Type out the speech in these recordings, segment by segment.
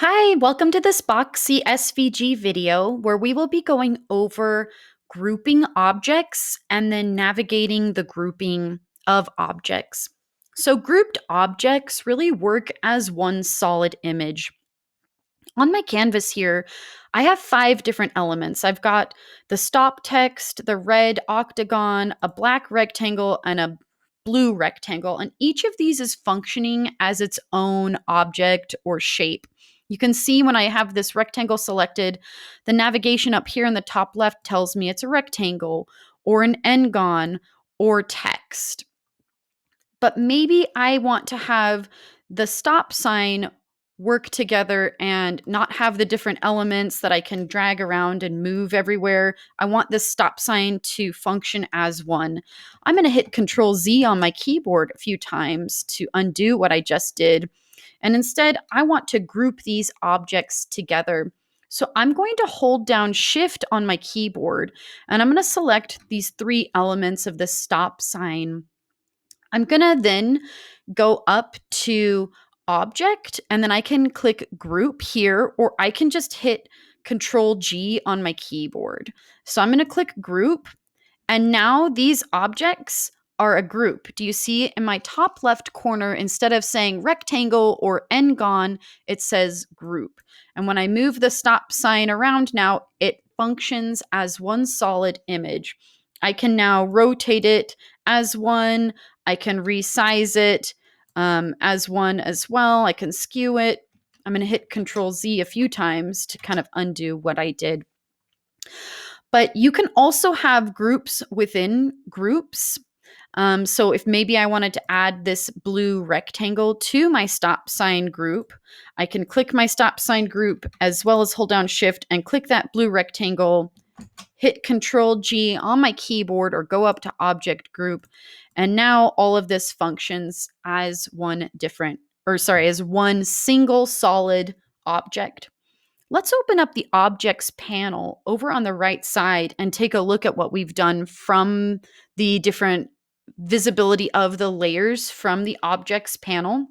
Hi, welcome to this BoxySVG video where we will be going over grouping objects and then navigating the grouping of objects. So grouped objects really work as one solid image. On my canvas here, I have 5 different elements. I've got the stop text, the red octagon, a black rectangle, and a blue rectangle. And each of these is functioning as its own object or shape. You can see when I have this rectangle selected, the navigation up here in the top left tells me it's a rectangle or an n-gon or text. But maybe I want to have the stop sign work together and not have the different elements that I can drag around and move everywhere. I want this stop sign to function as one. I'm going to hit Ctrl+Z on my keyboard a few times to undo what I just did. And instead, I want to group these objects together. So I'm going to hold down Shift on my keyboard and I'm going to select these 3 elements of the stop sign. I'm going to then go up to Object, and then I can click Group here, or I can just hit Ctrl+G on my keyboard. So I'm going to click Group, and now these objects are a group. Do you see in my top left corner, instead of saying rectangle or n-gon, it says group. And when I move the stop sign around now, it functions as one solid image. I can now rotate it as one. I can resize it as one as well. I can skew it. I'm going to hit Ctrl+Z a few times to kind of undo what I did. But you can also have groups within groups. So if maybe I wanted to add this blue rectangle to my stop sign group, I can click my stop sign group as well as hold down Shift and click that blue rectangle, hit Ctrl+G on my keyboard or go up to Object Group. And now all of this functions as as one single solid object. Let's open up the Objects panel over on the right side and take a look at what we've done from the different visibility of the layers from the Objects panel.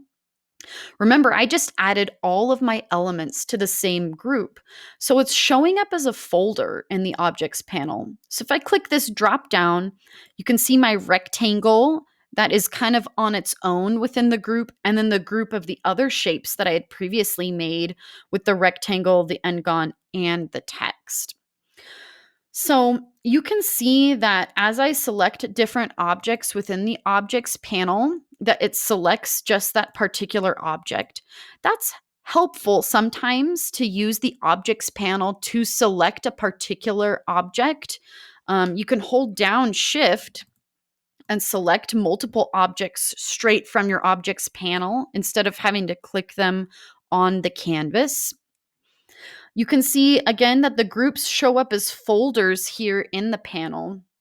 Remember, I just added all of my elements to the same group. So it's showing up as a folder in the Objects panel. So if I click this drop down, you can see my rectangle that is kind of on its own within the group, and then the group of the other shapes that I had previously made with the rectangle, the n-gon, and the text. So you can see that as I select different objects within the Objects panel, that it selects just that particular object. That's helpful sometimes to use the Objects panel to select a particular object. You can hold down Shift and select multiple objects straight from your Objects panel instead of having to click them on the canvas. You can see again that the groups show up as folders here in the panel.